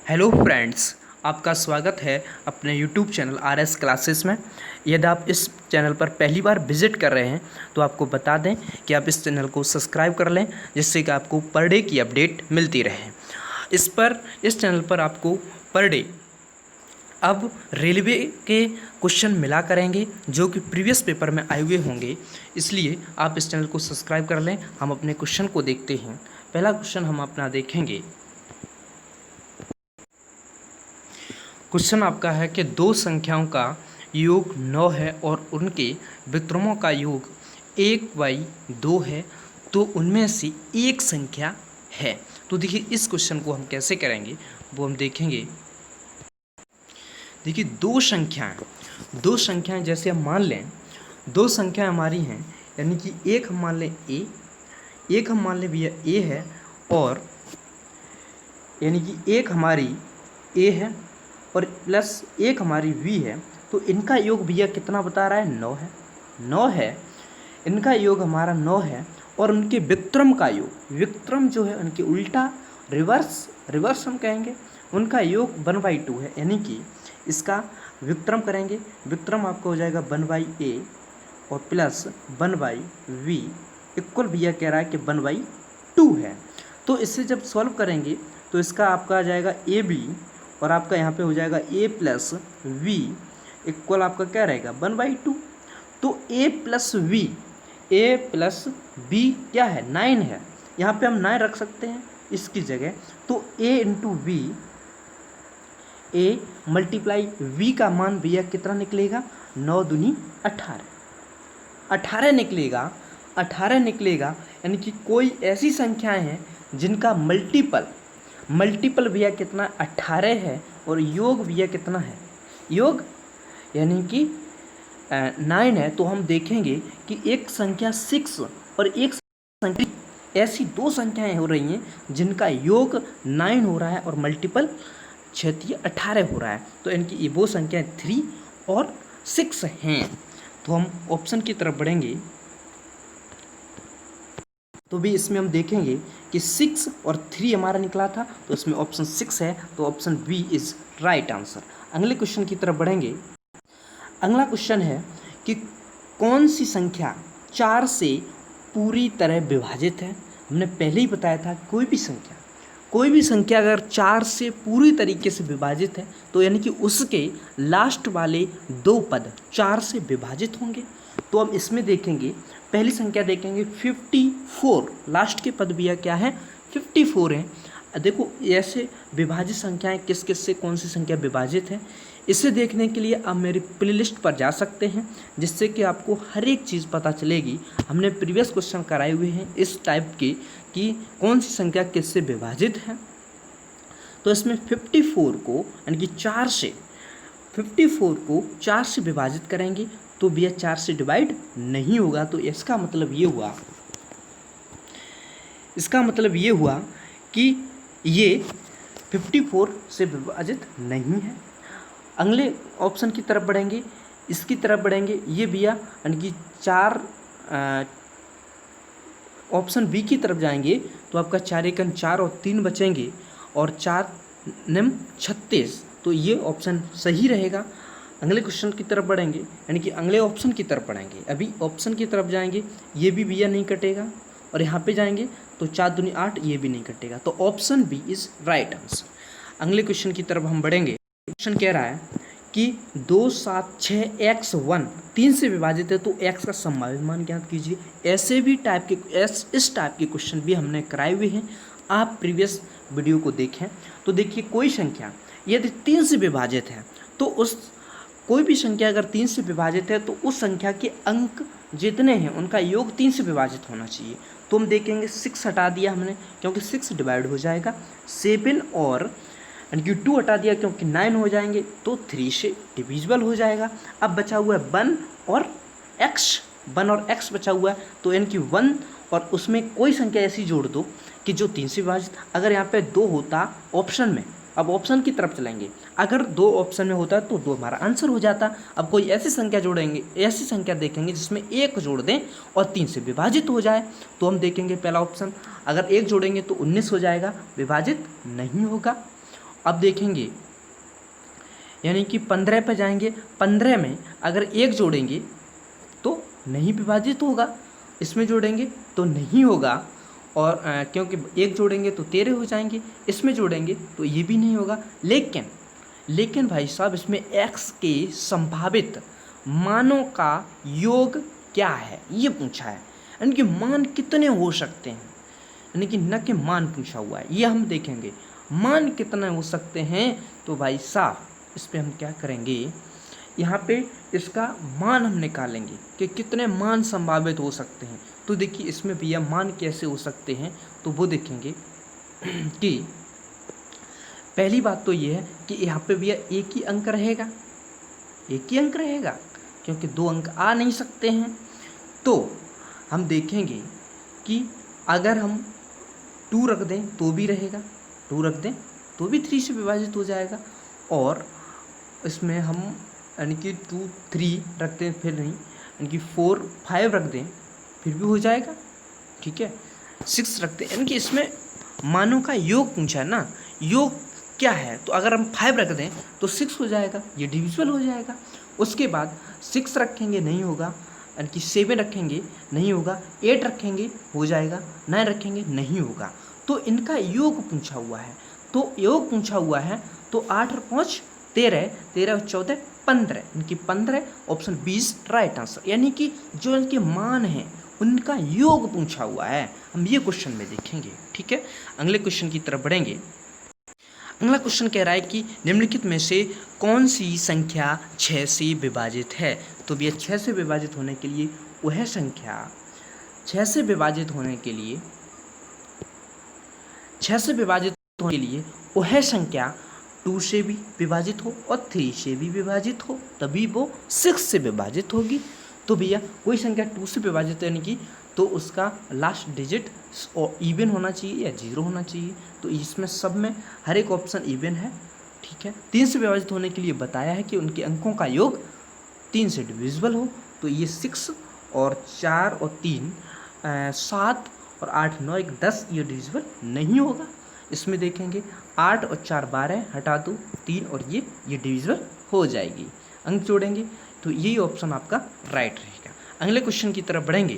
Hello friends, आपका स्वागत है अपने यूट्यूब चैनल RS क्लासेस में। यदि आप इस चैनल पर पहली बार विजिट कर रहे हैं तो आपको बता दें कि आप इस चैनल को सब्सक्राइब कर लें, जिससे कि आपको पर डे की अपडेट मिलती रहे। इस चैनल पर आपको पर डे अब रेलवे के क्वेश्चन मिला करेंगे जो कि प्रीवियस पेपर में आए हुए होंगे, इसलिए आप इस चैनल को सब्सक्राइब कर लें। हम अपने क्वेश्चन को देखते हैं। पहला क्वेश्चन हम अपना देखेंगे। क्वेश्चन आपका है कि दो संख्याओं का योग 9 है और उनके विक्रमों का योग 1/2 है, तो उनमें से एक संख्या है। तो देखिए इस क्वेश्चन को हम कैसे करेंगे वो हम देखेंगे। देखिए दो संख्याएं जैसे हम मान लें, दो संख्याएं हमारी हैं, यानी कि एक हम मान लें ए, एक हम मान लें भैया ए है, और यानी कि एक हमारी ए है और प्लस एक हमारी वी है। तो इनका योग भैया कितना बता रहा है? 9 है। 9 है, इनका योग हमारा 9 है। और उनके विक्रम का योग, विक्रम जो है उनके उल्टा रिवर्स हम कहेंगे, उनका योग 1/2 है। यानी कि इसका विक्रम करेंगे, विक्रम आपको हो जाएगा 1/a और प्लस 1/v इक्वल भैया कह रहा है कि 1/2 है। तो इससे जब सॉल्व करेंगे तो इसका आपका आ जाएगा ab और आपका यहाँ पे हो जाएगा a प्लस वी इक्वल आपका क्या रहेगा? 1/2। तो a प्लस b क्या है? 9 है। यहाँ पे हम 9 रख सकते हैं इसकी जगह। तो a into V, a multiply v का मान भैया कितना निकलेगा? 9 दूनी 18 निकलेगा। 18 निकलेगा, यानी कि कोई ऐसी संख्याएं हैं जिनका मल्टीपल भैया कितना? 18 है। और योग भैया कितना है? योग यानी कि 9 है। तो हम देखेंगे कि एक संख्या 6 और एक संख्या, ऐसी दो संख्याएं हो रही हैं जिनका योग 9 हो रहा है और मल्टीपल 18 हो रहा है। तो इनकी ये वो संख्याएं 3 और 6 हैं। तो हम ऑप्शन की तरफ बढ़ेंगे तो भी इसमें हम देखेंगे कि 6 और 3 हमारा निकला था, तो इसमें ऑप्शन 6 है। तो option B is right answer. अगले क्वेश्चन की तरफ बढ़ेंगे। अगला क्वेश्चन है कि कौन सी संख्या 4 से पूरी तरह विभाजित है। हमने पहले ही बताया था कोई भी संख्या अगर 4 से पूरी तरीके से विभाजित है तो यानी कि उसके लास्ट वाले दो पद 4 से विभाजित होंगे। तो हम इसमें देखेंगे, पहली संख्या देखेंगे 54। लास्ट के पद भैया क्या है? 54 है। देखो ऐसे विभाजित संख्याएं किस किस से कौन सी संख्या विभाजित है, इसे देखने के लिए आप मेरी प्लेलिस्ट पर जा सकते हैं, जिससे कि आपको हर एक चीज़ पता चलेगी। हमने प्रीवियस क्वेश्चन कराए हुए हैं इस टाइप के कि कौन सी संख्या किससे विभाजित है। तो इसमें 54 को यानी कि 54 को 4 से विभाजित करेंगे तो भैया 4 से डिवाइड नहीं होगा। तो इसका मतलब ये हुआ कि ये 54 से विभाजित नहीं है। अगले ऑप्शन की तरफ बढ़ेंगे, इसकी तरफ बढ़ेंगे, ये भैया यानी कि 4 ऑप्शन बी की तरफ जाएंगे तो आपका 4 एकन 4 और 3 बचेंगे और 4 निम 36। तो ये ऑप्शन सही रहेगा। अगले क्वेश्चन की तरफ बढ़ेंगे, यानी कि अगले ऑप्शन की तरफ बढ़ेंगे। अभी ऑप्शन की तरफ जाएंगे, ये भी भैया नहीं कटेगा, और यहाँ पे जाएंगे तो 4 दूनी 8, ये भी नहीं कटेगा। तो option B is right answer. अगले क्वेश्चन की तरफ हम बढ़ेंगे। क्वेश्चन कह रहा है कि 2 7 6 x1 3 से विभाजित है, तो x का संभावित मान ज्ञात कीजिए। ऐसे भी इस टाइप के क्वेश्चन भी हमने कराए हुए हैं, आप प्रीवियस वीडियो को देखें। तो देखिए कोई संख्या यदि 3 से विभाजित है तो कोई भी संख्या अगर 3 से विभाजित है तो उस संख्या के अंक जितने हैं उनका योग 3 से विभाजित होना चाहिए। तो हम देखेंगे 6 हटा दिया हमने क्योंकि 6 डिवाइड हो जाएगा, 7 और यानी कि 2 हटा दिया क्योंकि 9 हो जाएंगे, तो 3 से डिविजिबल हो जाएगा। अब बचा हुआ है 1 और x बचा हुआ है, तो यानी कि 1 और उसमें कोई संख्या ऐसी जोड़ दो कि जो 3 से विभाजित। अगर यहाँ पे 2 होता ऑप्शन में, अब ऑप्शन की तरफ चलेंगे, अगर 2 ऑप्शन में होता तो 2 हमारा आंसर हो जाता। अब कोई ऐसी संख्या जोड़ेंगे, ऐसी संख्या देखेंगे जिसमें 1 जोड़ दें और 3 से विभाजित हो जाए, तो हम देखेंगे पहला ऑप्शन, अगर 1 जोड़ेंगे तो 19 हो जाएगा, विभाजित नहीं होगा। अब देखेंगे यानी कि 15 पे जाएंगे, 15 में अगर 1 जोड़ेंगे तो नहीं विभाजित होगा, इसमें जोड़ेंगे तो नहीं होगा, और क्योंकि 1 जोड़ेंगे तो 13 हो जाएंगे, इसमें जोड़ेंगे तो ये भी नहीं होगा। लेकिन भाई साहब इसमें x के संभावित मानों का योग क्या है ये पूछा है, यानी कि मान कितने हो सकते हैं, यानी कि न कि मान पूछा हुआ है, ये हम देखेंगे मान कितने हो सकते हैं। तो भाई साहब इस पर हम क्या करेंगे, यहाँ पे इसका मान हम निकालेंगे कि कितने मान संभावित हो सकते हैं। तो देखिए इसमें भैया मान कैसे हो सकते हैं, तो वो देखेंगे कि पहली बात तो ये है कि यहाँ पे भैया एक ही अंक रहेगा, क्योंकि 2 अंक आ नहीं सकते हैं। तो हम देखेंगे कि अगर हम 2 रख दें तो भी रहेगा, 2 रख दें तो भी 3 से विभाजित हो जाएगा, और इसमें हम यानी कि 2 3 रखते हैं फिर नहीं, यानी कि 4 5 रख दें फिर भी हो जाएगा, ठीक है। 6 रखते हैं, यानी कि इसमें मानों का योग पूछा है ना, योग क्या है, तो अगर हम 5 रख दें तो 6 हो जाएगा, ये डिविजिबल हो जाएगा। उसके बाद 6 रखेंगे नहीं होगा, यानी कि 7 रखेंगे नहीं होगा, 8 रखेंगे हो जाएगा, 9 रखेंगे नहीं होगा। तो इनका योग पूछा हुआ है, तो 8 और 5 13, 13 और 14 15, इनकी 15, ऑप्शन 20 राइट आंसर, यानी कि जो इनके मान हैं उनका योग पूछा हुआ है। हम ये क्वेश्चन में देखेंगे, ठीक है। अगले क्वेश्चन की तरफ बढ़ेंगे। अगला क्वेश्चन कह रहा है कि निम्नलिखित में से कौन सी संख्या 6 से विभाजित है। तो भैया 6 से विभाजित होने के लिए वह संख्या 6 से विभाजित होने के लिए वह संख्या 2 से भी विभाजित हो और 3 से भी विभाजित हो, तभी वो 6 से विभाजित होगी। तो भैया कोई संख्या 2 से विभाजित यानी कि तो उसका लास्ट डिजिट इवन होना चाहिए या 0 होना चाहिए। तो इसमें सब में हर एक ऑप्शन इवन है, ठीक है। 3 से विभाजित होने के लिए बताया है कि उनके अंकों का योग 3 से डिविजिबल हो, तो ये 6 और 4 और 3 7 और 8 9 1 10 ये डिविजिबल नहीं होगा। इसमें देखेंगे 8 और 4 12, हटा दो 3 और ये डिविजिबल हो जाएगी। अंक जोड़ेंगे तो यही ऑप्शन आपका राइट रहेगा। अगले क्वेश्चन की तरफ बढ़ेंगे।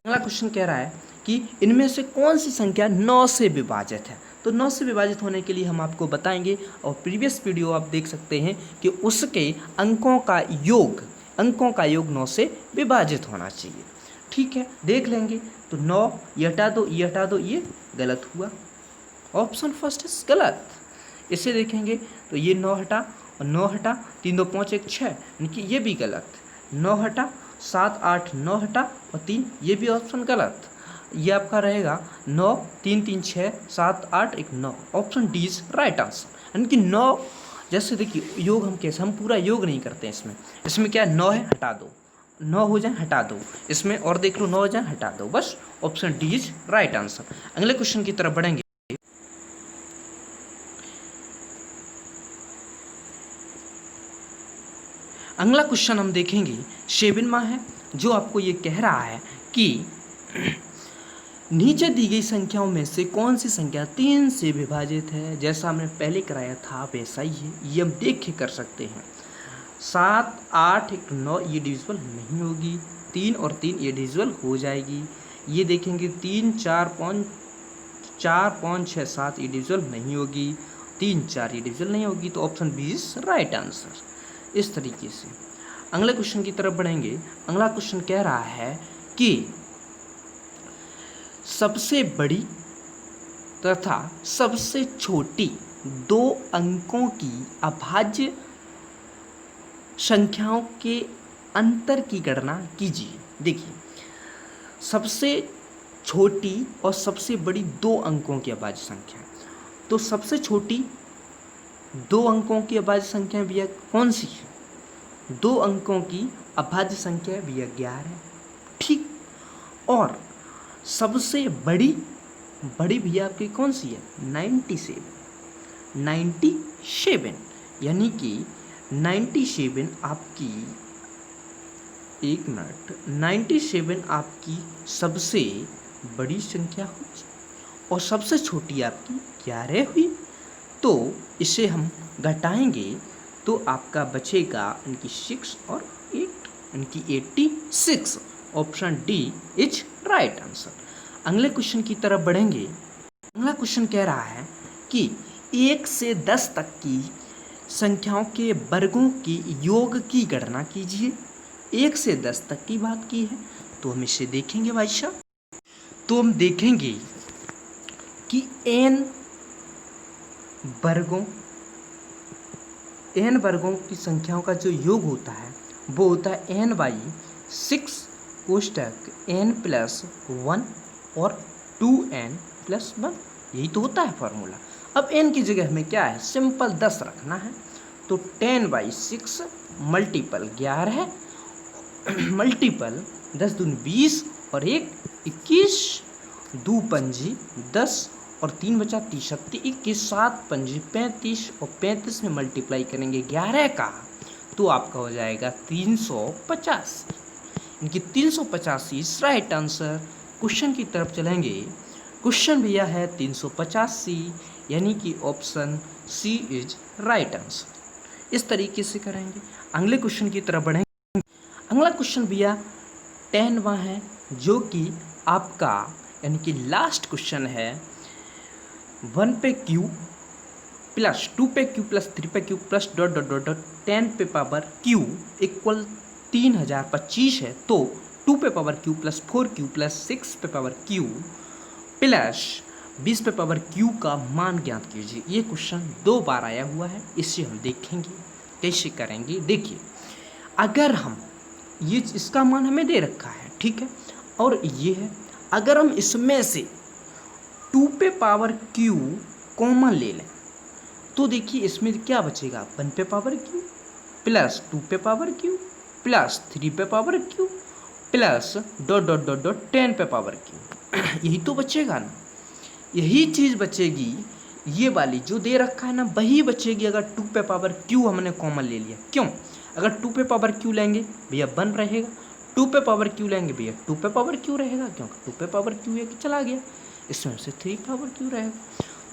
अगला क्वेश्चन कह रहा है कि इनमें से कौन सी संख्या 9 से विभाजित है। तो 9 से विभाजित होने के लिए हम आपको बताएंगे, और प्रीवियस वीडियो आप देख सकते हैं कि उसके अंकों का योग 9 से विभाजित होना चाहिए, ठीक है। देख लेंगे तो 9 ये हटा दो, ये गलत हुआ, ऑप्शन फर्स्ट इज गलत। इसे देखेंगे तो ये 9 हटा और 9 हटा, 3 2 5 1 6, यानी कि ये भी गलत। 9 हटा, 7 8 9 हटा और 3, ये भी ऑप्शन गलत। ये आपका रहेगा 9 3 3 6 7 8 1 9, option D is right answer. यानी कि 9 जैसे देखिए योग हम कैसे, हम पूरा योग नहीं करते हैं इसमें क्या है, 9 है हटा दो, 9 हो जाए हटा दो, इसमें और देख लो 9 हो जाए हटा दो, बस option D is right answer. अगले क्वेश्चन की तरफ बढ़ेंगे। अगला क्वेश्चन हम देखेंगे 7वां है, जो आपको ये कह रहा है कि नीचे दी गई संख्याओं में से कौन सी संख्या 3 से विभाजित है। जैसा हमने पहले कराया था वैसा ही है, ये हम देख के कर सकते हैं। 7 8 1 9 ये डिविजिबल नहीं होगी, 3 और 3 ये डिविजिबल हो जाएगी। ये देखेंगे 3 4 5 6 7 ये डिविजिबल नहीं होगी, 3 4 ये डिविजिबल नहीं होगी, तो option B is right answer. इस तरीके से अगले क्वेश्चन की तरफ बढ़ेंगे। अगला क्वेश्चन कह रहा है कि सबसे बड़ी तथा सबसे छोटी 2 अंकों की अभाज्य संख्याओं के अंतर की गणना कीजिए। देखिए सबसे छोटी और सबसे बड़ी 2 अंकों की अभाज्य संख्या, तो सबसे छोटी 2 अंकों की अभाज्य संख्या भैया कौन सी है, 2 अंकों की अभाज्य संख्या भैया 11 है, ठीक। और सबसे बड़ी भैया आपकी कौन सी है, 97, यानी कि 97 आपकी 97 आपकी सबसे बड़ी संख्या हुई और सबसे छोटी आपकी 11 हुई। तो इसे हम घटाएंगे तो आपका बचेगा इनकी 6 और 8 इनकी 86। Option D is right answer. अगले क्वेश्चन की तरफ बढ़ेंगे। अगला क्वेश्चन कह रहा है कि 1 से 10 तक की संख्याओं के वर्गों की योग की गणना कीजिए। 1 से 10 तक की बात की है, तो हम इसे देखेंगे भाई साहब। तो हम देखेंगे कि n वर्गों की संख्याओं का जो योग होता है वो होता है n/6 कोष्टक n+1 और 2n+1। यही तो होता है फॉर्मूला। अब n की जगह हमें क्या है, सिंपल 10 रखना है। तो 10/6 मल्टीपल 11 मल्टीपल 10 दूनी 20 और 1 21, 2 पंजी 10 और 3 बचा 30, 21, 7 पंजी 35 और 35 में मल्टीप्लाई करेंगे 11 का तो आपका हो जाएगा 385। इनकी 385 राइट आंसर। क्वेश्चन की तरफ चलेंगे। क्वेश्चन भैया है 385, यानी कि option C is right answer. इस तरीके से करेंगे। अगले क्वेश्चन की तरफ बढ़ेंगे। अगला क्वेश्चन भैया 10वां है, जो कि आपका यानी कि लास्ट क्वेश्चन है। 1 पे क्यू प्लस 2 पे क्यू प्लस 3 पे Q plus dot dot dot dot 10 पे पावर क्यू इक्वल 3025 है। तो 2 पे power Q plus 4 Q plus 6 पे पावर क्यू प्लस 20 पे पावर क्यू का मान ज्ञात कीजिए। ये क्वेश्चन 2 बार आया हुआ है, इसे हम देखेंगे कैसे करेंगे। देखिए, अगर हम ये इसका मान हमें दे रखा है, ठीक है, और ये है, अगर हम इसमें से 2 पे पावर क्यू कॉमन ले लें तो देखिए इसमें क्या बचेगा, 1 पे पावर क्यू प्लस 2 पे पावर क्यू प्लस 3 पे power Q plus dot dot dot dot 10 पे पावर क्यू। यही तो बचेगा ना, यही चीज़ बचेगी। ये वाली जो दे रखा है ना वही बचेगी अगर 2 पे पावर क्यू हमने कॉमन ले लिया। क्यों, अगर 2 पे पावर क्यू लेंगे भैया 1 रहेगा, 2 पे पावर क्यू लेंगे भैया 2 पे पावर क्यू रहेगा, क्योंकि 2 पे पावर क्यू एक चला गया, इसमें से 3 पावर क्यू रहेगा।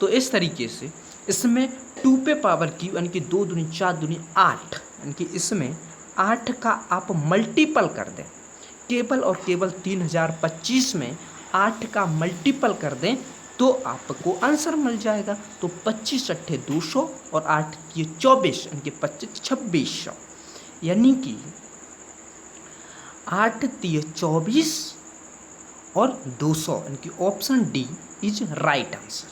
तो इस तरीके से इसमें 2 पे पावर क्यू यानी कि 2 दूनी 4 दूनी 8, यानी कि इसमें 8 का आप मल्टीपल कर दें, केवल और केवल 3025 में 8 का मल्टीपल कर दें तो आपको आंसर मिल जाएगा। तो 25 अट्ठे 200 और 8 ये 24 यानी कि 25 2600, यानी कि 8 3 24 और 200, यानी कि option D is right answer.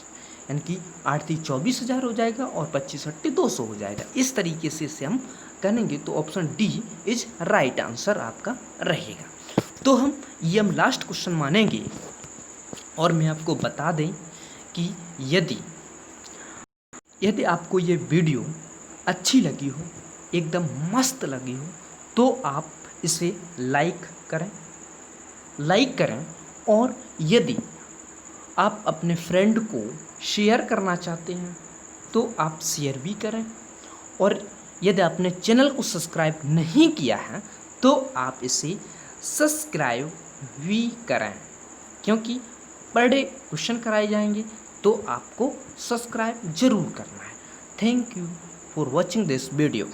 यानी कि 8 3 24,000 हो जाएगा और 25 अट्ठे 200 हो जाएगा। इस तरीके से इसे हम करेंगे तो option D is right answer आपका रहेगा। तो हम लास्ट क्वेश्चन मानेंगे। और मैं आपको बता दें कि यदि आपको ये वीडियो अच्छी लगी हो, एकदम मस्त लगी हो, तो आप इसे लाइक करें और यदि आप अपने फ्रेंड को शेयर करना चाहते हैं तो आप शेयर भी करें। और यदि आपने चैनल को सब्सक्राइब नहीं किया है तो आप इसे सब्सक्राइब भी करें, क्योंकि पर डे क्वेश्चन कराए जाएंगे तो आपको सब्सक्राइब जरूर करना है। Thank you for watching this video.